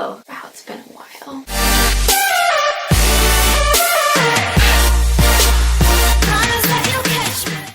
Hello! Wow, it's been a while.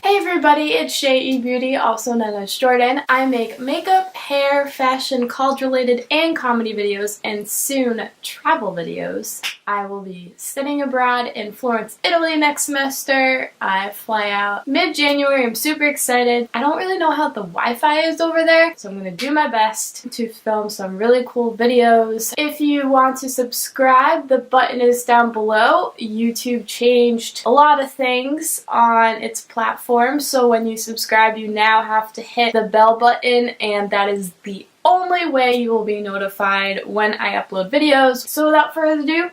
Hey everybody, it's JEBeauty, also known as Jordan. I make makeup, hair, fashion, college-related, and comedy videos, and soon travel videos. I will be studying abroad in Florence, Italy next semester. I fly out mid-January. I'm super excited. I don't really know how the Wi-Fi is over there, so I'm going to do my best to film some really cool videos. If you want to subscribe, the button is down below. YouTube changed a lot of things on its platform, so when you subscribe, you now have to hit the bell button, and that is the only way you will be notified when I upload videos. So without further ado,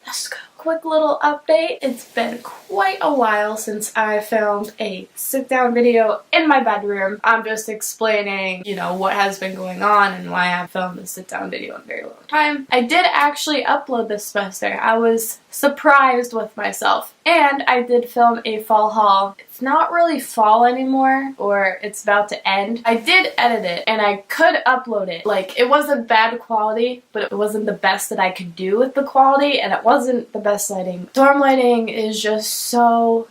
let's go. Quick little update. It's been quite a while since I filmed a sit-down video in my bedroom. I'm just explaining, you know, what has been going on and why I haven't filmed a sit-down video in a very long time. I did actually upload this semester. I was surprised with myself. And I did film a fall haul. It's not really fall anymore, or it's about to end. I did edit it, and I could upload it. Like, it wasn't bad quality, but it wasn't the best that I could do with the quality, and it wasn't the best lighting. Dorm lighting is just so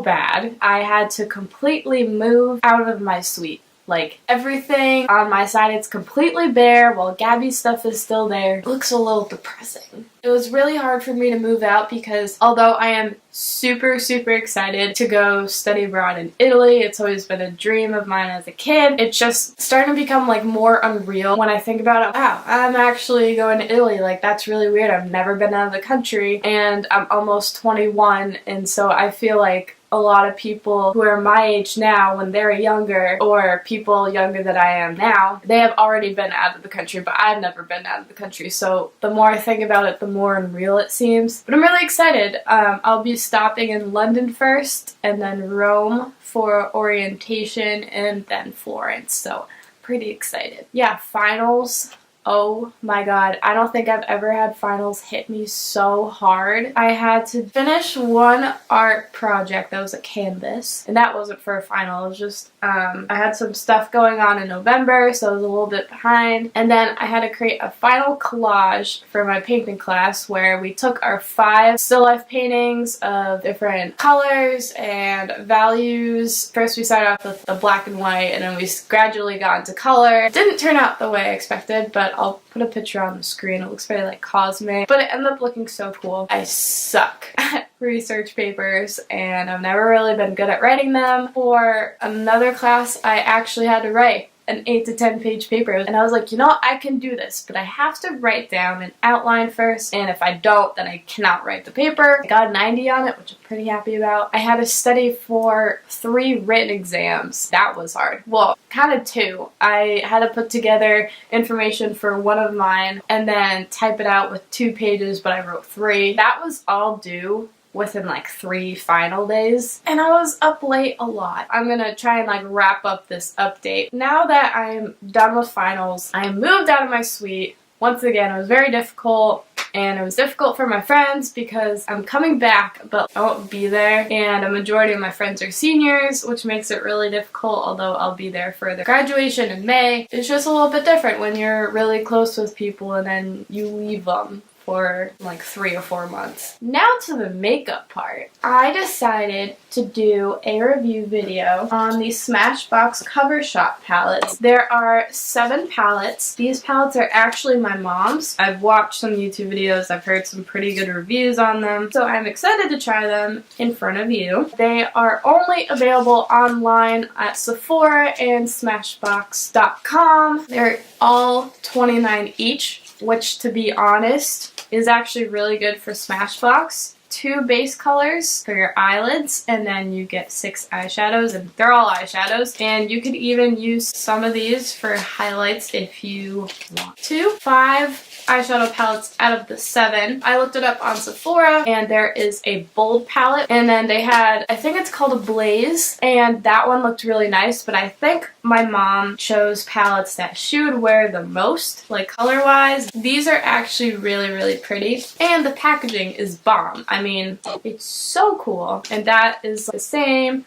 bad. I had to completely move out of my suite. Like, everything on my side, it's completely bare, while Gabby's stuff is still there. It looks a little depressing. It was really hard for me to move out because although I am super excited to go study abroad in Italy, it's always been a dream of mine as a kid, it's just starting to become like more unreal when I think about it. Wow, I'm actually going to Italy. Like, that's really weird. I've never been out of the country, and I'm almost 21, and so I feel like a lot of people who are my age now, when they're younger, or people younger than I am now, they have already been out of the country, but I've never been out of the country. So the more I think about it, the more unreal it seems. But I'm really excited. I'll be stopping in London first, and then Rome for orientation, and then Florence. So pretty excited. Yeah, finals. Oh my god, I don't think I've ever had finals hit me so hard. I had to finish one art project that was a canvas, and that wasn't for a final. It was just, I had some stuff going on in November, so I was a little bit behind. And then I had to create a final collage for my painting class where we took our 5 still life paintings of different colors and values. First we started off with the black and white, and then we gradually got into color. It didn't turn out the way I expected, but I'll put a picture on the screen. It looks very like cosmic, but it ended up looking so cool. I suck at research papers, and I've never really been good at writing them. For another class, I actually had to write an 8 to 10 page paper, and I was like, you know, I can do this, but I have to write down an outline first, and if I don't, then I cannot write the paper. I got a 90 on it, which I'm pretty happy about. I had to study for 3 written exams. That was hard. Well, kind of 2. I had to put together information for one of mine and then type it out with 2 pages, but I wrote 3. That was all due within like 3 final days, and I was up late a lot. I'm gonna try and like wrap up this update. Now that I'm done with finals, I moved out of my suite. Once again, it was very difficult, and it was difficult for my friends because I'm coming back, but I won't be there, and a majority of my friends are seniors, which makes it really difficult, although I'll be there for the graduation in May. It's just a little bit different when you're really close with people and then you leave them for like 3 or 4 months. Now to the makeup part. I decided to do a review video on the Smashbox Cover Shot palettes. There are 7 palettes. These palettes are actually my mom's. I've watched some YouTube videos. I've heard some pretty good reviews on them, so I'm excited to try them in front of you. They are only available online at Sephora and Smashbox.com. They're all $29 each, which, to be honest, is actually really good for Smashbox. 2 base colors for your eyelids, and then you get 6 eyeshadows, and they're all eyeshadows. And you could even use some of these for highlights if you want to. 5 eyeshadow palettes out of the 7. I looked it up on Sephora, and there is a bold palette, and then they had, I think it's called a Blaze, and that one looked really nice, but I think my mom chose palettes that she would wear the most, like color-wise. These are actually really pretty, and the packaging is bomb. I mean, it's so cool, and that is the same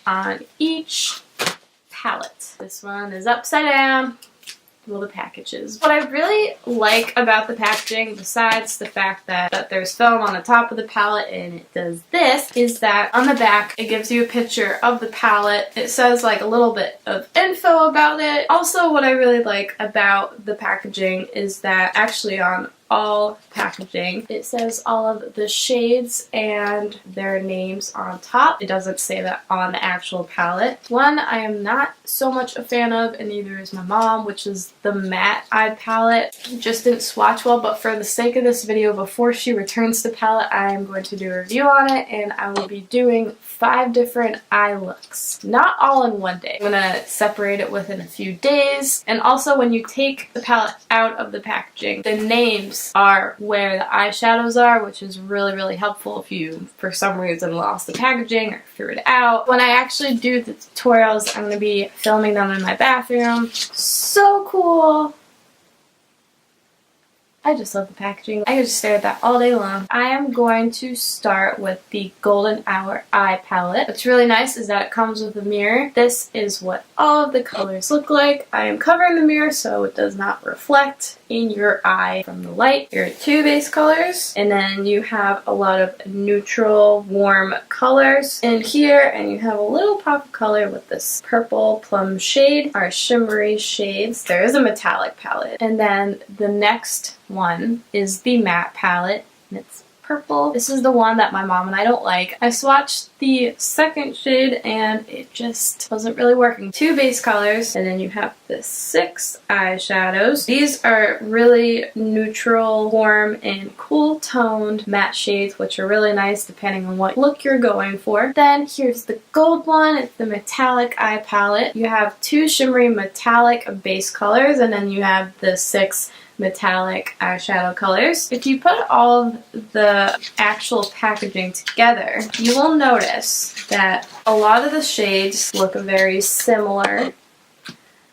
on each palette. This one is upside down. well, the packages. What I really like about the packaging, besides the fact that there's film on the top of the palette and it does this, is that on the back it gives you a picture of the palette. It says like a little bit of info about it. Also, what I really like about the packaging is that actually on all packaging it says all of the shades and their names on top. It doesn't say that on the actual palette. One I am not so much a fan of, and neither is my mom, which is the matte eye palette. It just didn't swatch well, but for the sake of this video, before she returns the palette, I am going to do a review on it, and I will be doing 5 different eye looks. Not all in one day. I'm gonna separate it within a few days. And also, when you take the palette out of the packaging, the names are where the eyeshadows are, which is really, really helpful if you, for some reason, lost the packaging or threw it out. When I actually do the tutorials, I'm gonna be filming them in my bathroom. So cool! I just love the packaging. I could just stare at that all day long. I am going to start with the Golden Hour Eye Palette. What's really nice is that it comes with a mirror. This is what all of the colors look like. I am covering the mirror so it does not reflect in your eye from the light. Your 2 base colors, and then you have a lot of neutral, warm colors in here, and you have a little pop of color with this purple plum shade, our shimmery shades. There is a metallic palette, and then the next one is the matte palette, and it's purple. This is the one that my mom and I don't like. I swatched the second shade and it just wasn't really working. 2 base colors, and then you have the 6 eyeshadows. These are really neutral, warm, and cool toned matte shades, which are really nice depending on what look you're going for. Then here's the gold one. It's the metallic eye palette. You have 2 shimmery metallic base colors, and then you have the 6 metallic eyeshadow colors. If you put all of the actual packaging together, you will notice that a lot of the shades look very similar,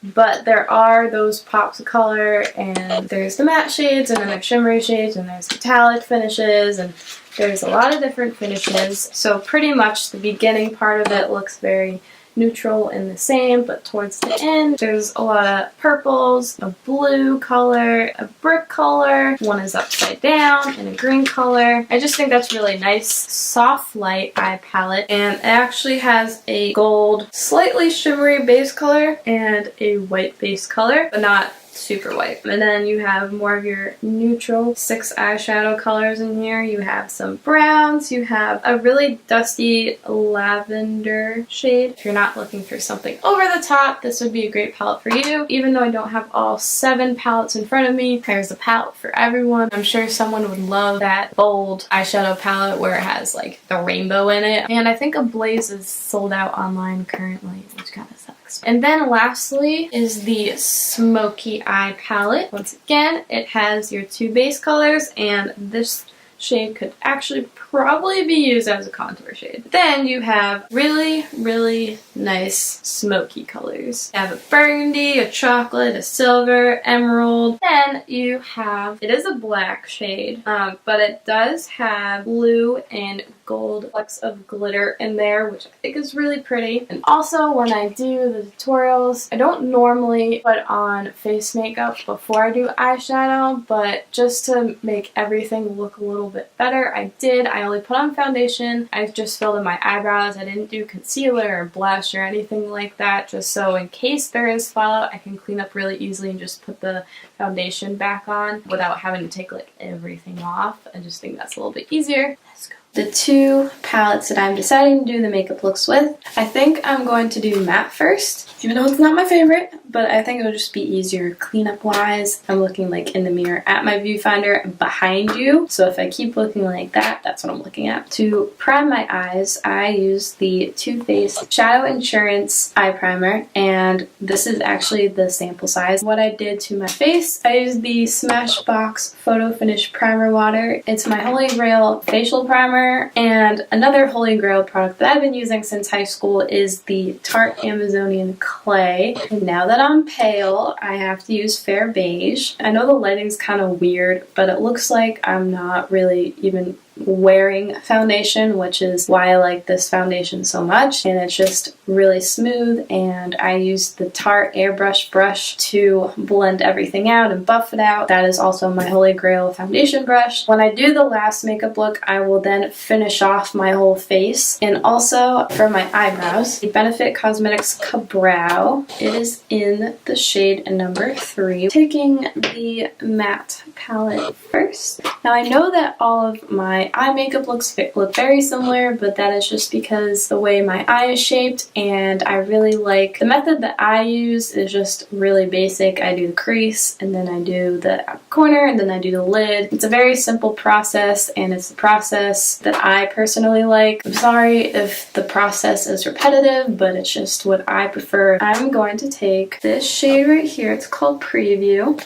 but there are those pops of color, and there's the matte shades, and then there's shimmery shades, and there's metallic finishes, and there's a lot of different finishes. So pretty much the beginning part of it looks very neutral and the same, but towards the end there's a lot of purples, a blue color, a brick color, one is upside down, and a green color. I just think that's really nice. Soft light eye palette, and it actually has a gold, slightly shimmery base color and a white base color, but not super white. And then you have more of your neutral 6 eyeshadow colors in here. You have some browns, you have a really dusty lavender shade. If you're not looking for something over the top, this would be a great palette for you. Even though I don't have all 7 palettes in front of me, there's a palette for everyone. I'm sure someone would love that bold eyeshadow palette where it has like the rainbow in it. And I think Ablaze is sold out online currently, which kind of sucks. And then lastly is the Smoky Eye palette. Once again, it has your 2 base colors, and this shade could actually probably be used as a contour shade. Then you have really, really nice smoky colors. You have a burgundy, a chocolate, a silver, emerald. Then you have, it is a black shade, but it does have blue and gold flecks of glitter in there, which I think is really pretty. And also, when I do the tutorials, I don't normally put on face makeup before I do eyeshadow, but just to make everything look a little bit better, I did. I only put on foundation. I just filled in my eyebrows. I didn't do concealer or blush or anything like that, just so in case there is fallout, I can clean up really easily and just put the foundation back on without having to take like everything off. I just think that's a little bit easier. Let's go. The 2 palettes that I'm deciding to do the makeup looks with, I think I'm going to do matte first, even though it's not my favorite, but I think it'll just be easier cleanup wise. I'm looking like in the mirror at my viewfinder behind you, so if I keep looking like that, that's what I'm looking at. To prime my eyes, I use the Too Faced Shadow Insurance Eye Primer, and this is actually the sample size. What I did to my face, I used the Smashbox Photo Finish Primer Water. It's my Holy Grail facial primer. And another Holy Grail product that I've been using since high school is the Tarte Amazonian Clay. And now that I'm pale, I have to use Fair Beige. I know the lighting's kind of weird, but it looks like I'm not really even wearing foundation, which is why I like this foundation so much. And it's just really smooth, and I use the Tarte airbrush brush to blend everything out and buff it out. That is also my holy grail foundation brush. When I do the last makeup look, I will then finish off my whole face. And also for my eyebrows, the Benefit Cosmetics Ka-Brow. It is in the shade number 3. Taking the matte palette first. Now I know that all of my eye makeup looks look very similar, but that is just because the way my eye is shaped, and I really like the method that I use is just really basic. I do the crease, and then I do the corner, and then I do the lid. It's a very simple process, and it's the process that I personally like. I'm sorry if the process is repetitive, but it's just what I prefer. I'm going to take this shade right here. It's called Preview.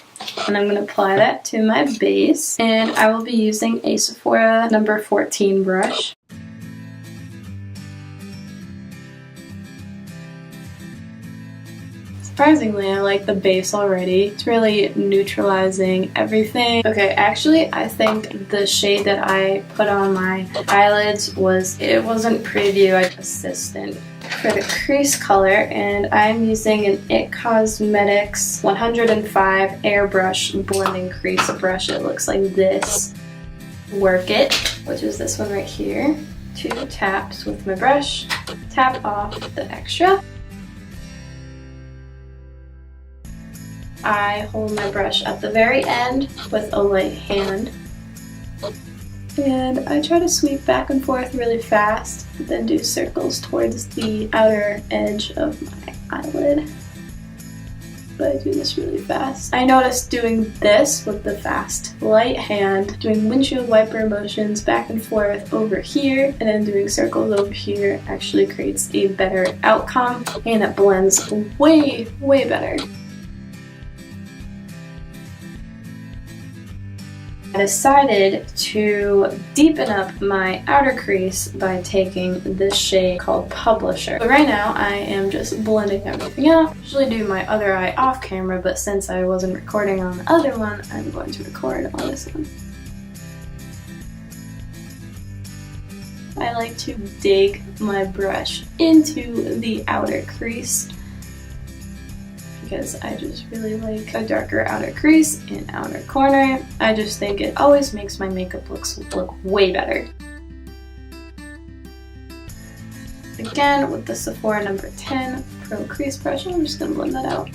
And I'm going to apply that to my base, and I will be using a Sephora number 14 brush. Surprisingly, I like the base already. It's really neutralizing everything. Okay, actually, I think the shade that I put on my eyelids wasn't Preview, I Assistant. For the crease color, and I'm using an IT Cosmetics 105 airbrush blending crease brush. It looks like this. Work It, which is this one right here. 2 taps with my brush, tap off the extra. I hold my brush at the very end with a light hand, and I try to sweep back and forth really fast, then do circles towards the outer edge of my eyelid. But I do this really fast. I noticed doing this with the fast light hand, doing windshield wiper motions back and forth over here, and then doing circles over here actually creates a better outcome, and it blends way, way better. I decided to deepen up my outer crease by taking this shade called Publisher. So right now I am just blending everything out. I usually do my other eye off camera, but since I wasn't recording on the other one, I'm going to record on this one. I like to dig my brush into the outer crease, because I just really like a darker outer crease and outer corner. I just think it always makes my makeup look way better. Again, with the Sephora number 10 Pro Crease Brush, I'm just going to blend that out.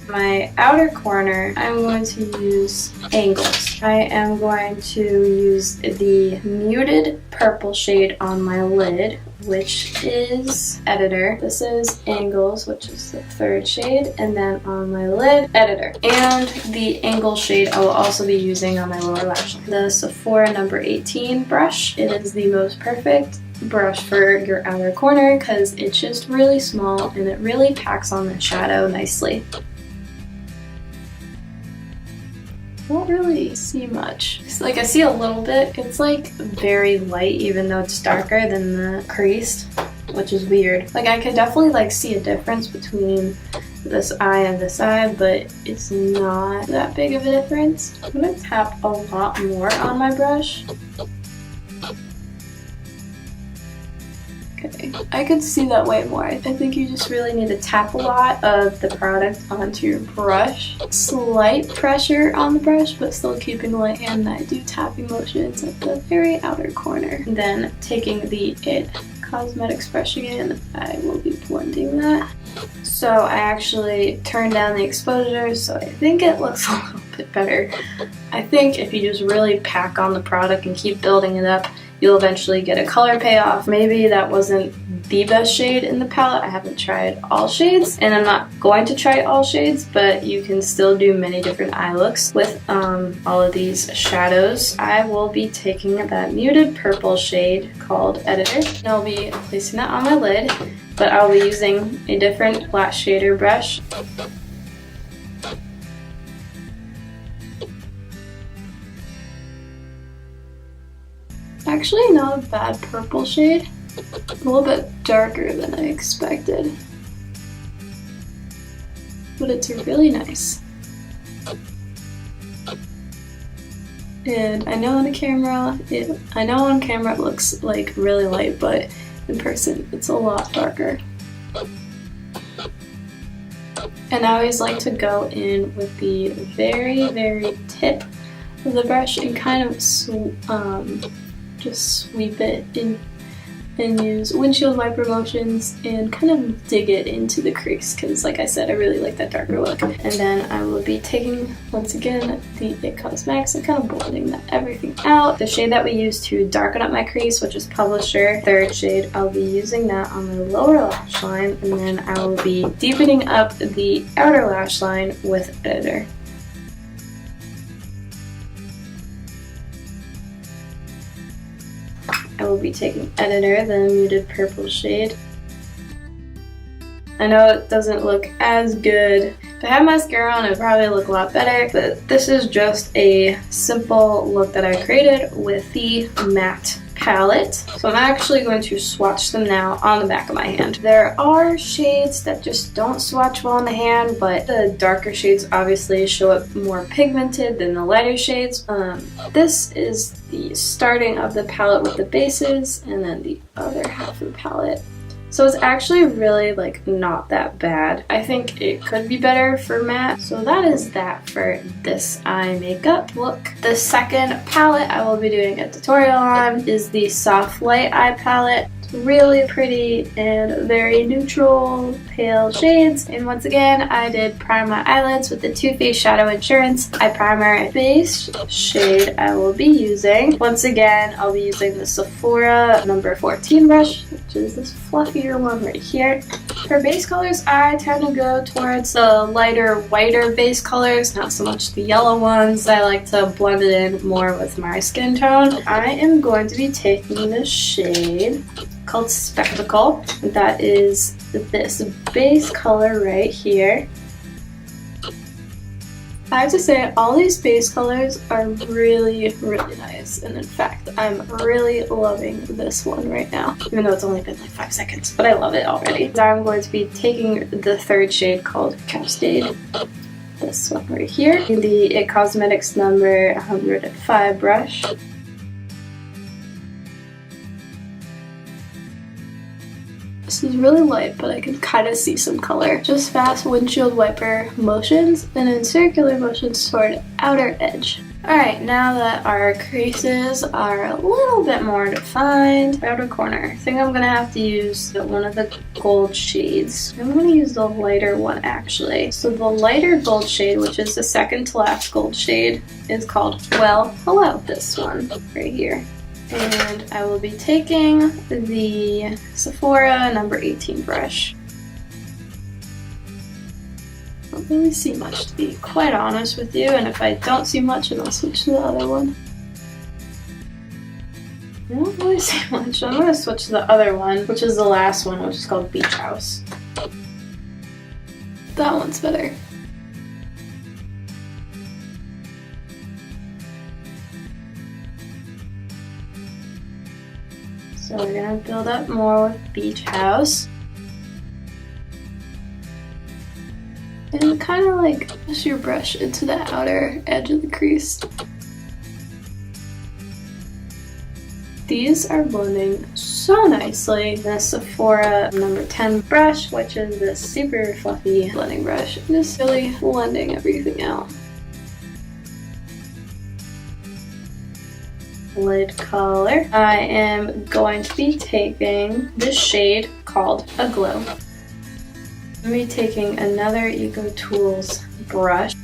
My outer corner, I'm going to use Angles. I am going to use the muted purple shade on my lid, which is Editor. This is Angles, which is the 3rd shade, and then on my lid, Editor. And the Angle shade I will also be using on my lower lash line. The Sephora number 18 brush. It is the most perfect brush for your outer corner because it's just really small and it really packs on the shadow nicely. I don't really see much. It's like I see a little bit. It's like very light even though it's darker than the crease, which is weird. Like I could definitely like see a difference between this eye and this eye, but it's not that big of a difference. I'm gonna tap a lot more on my brush. Okay, I could see that way more. I think you just really need to tap a lot of the product onto your brush. Slight pressure on the brush, but still keeping the light hand, and I do tapping motions at the very outer corner. Then taking the IT Cosmetics brush again, I will be blending that. So I actually turned down the exposure, so I think it looks a little bit better. I think if you just really pack on the product and keep building it up, you'll eventually get a color payoff. Maybe that wasn't the best shade in the palette. I haven't tried all shades, and I'm not going to try all shades, but you can still do many different eye looks with all of these shadows. I will be taking that muted purple shade called Editor, and I'll be placing that on my lid, but I'll be using a different flat shader brush. Actually not a bad purple shade, a little bit darker than I expected, but it's really nice. And I know on camera it looks like really light, but in person it's a lot darker. And I always like to go in with the very, very tip of the brush and kind of just sweep it in and use windshield wiper motions and kind of dig it into the crease, because like I said, I really like that darker look. And then I will be taking, once again, the IT Cosmetics and kind of blending everything out. The shade that we use to darken up my crease, which is Publisher, third shade, I'll be using that on the lower lash line, and then I will be deepening up the outer lash line with Editor. I will be taking Editor, the muted purple shade. I know it doesn't look as good. If I had mascara on, it would probably look a lot better, but this is just a simple look that I created with the matte palette. So I'm actually going to swatch them now on the back of my hand. There are shades that just don't swatch well on the hand, but the darker shades obviously show up more pigmented than the lighter shades. This is the starting of the palette with the bases, and then the other half of the palette. So it's actually really like not that bad. I think it could be better for matte. So that is that for this eye makeup look. The second palette I will be doing a tutorial on is the Soft Light Eye palette. It's really pretty and very neutral, pale shades. And once again, I did prime my eyelids with the Too Faced Shadow Insurance Eye Primer. Base shade I will be using. Once again, I'll be using the Sephora number 14 brush, which is this fluffier one right here. For base colors, I tend to go towards the lighter, whiter base colors, not so much the yellow ones. I like to blend it in more with my skin tone. I am going to be taking this shade called Spectacle. That is this base color right here. I have to say, all these base colors are really, really nice, and in fact, I'm really loving this one right now, even though it's only been like 5 seconds, but I love it already. Now I'm going to be taking the third shade called Cascade, this one right here, the IT Cosmetics number 105 brush. This is really light, but I can kind of see some color. Just fast windshield wiper motions and then circular motions toward outer edge. Alright, now that our creases are a little bit more defined, outer corner, I think I'm going to have to use one of the gold shades. I'm going to use the lighter one actually. So the lighter gold shade, which is the second to last gold shade, is called Well Hello, this one right here. And I will be taking the Sephora number 18 brush. I don't really see much, to be quite honest with you, and if I don't see much, then I'll switch to the other one. I don't really see much. I'm going to switch to the other one, which is the last one, which is called Beach House. That one's better. So we're gonna build up more with Beach House. And kind of like push your brush into the outer edge of the crease. These are blending so nicely. The Sephora number 10 brush, which is this super fluffy blending brush. Just really blending everything out. Lid color. I am going to be taking this shade called Aglow. I'm going to be taking another Eco Tools brush.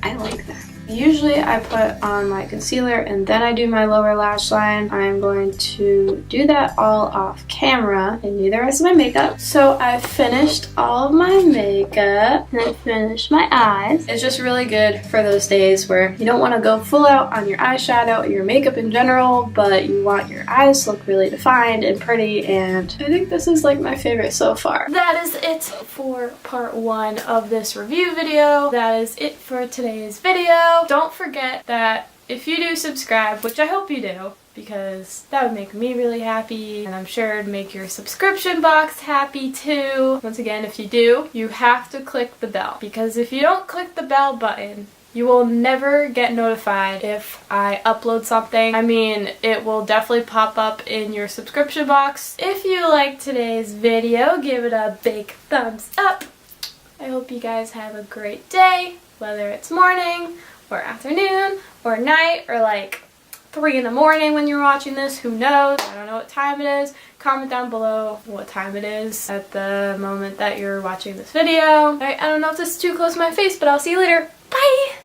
I like that. Usually I put on my concealer and then I do my lower lash line. I'm going to do that all off camera and do the rest of my makeup. So I finished all of my makeup and I finished my eyes. It's just really good for those days where you don't want to go full out on your eyeshadow or your makeup in general, but you want your eyes to look really defined and pretty, and I think this is like my favorite so far. That is it for part 1 of this review video. That is it for today's video. Don't forget that if you do subscribe, which I hope you do, because that would make me really happy, and I'm sure it'd make your subscription box happy too. Once again, if you do, you have to click the bell, because if you don't click the bell button, you will never get notified if I upload something. I mean, it will definitely pop up in your subscription box. If you liked today's video, give it a big thumbs up. I hope you guys have a great day, whether it's morning or afternoon or night or like 3 in the morning when you're watching this. Who knows? I don't know what time it is. Comment down below what time it is at the moment that you're watching this video. I don't know if this is too close to my face, but I'll see you later. Bye!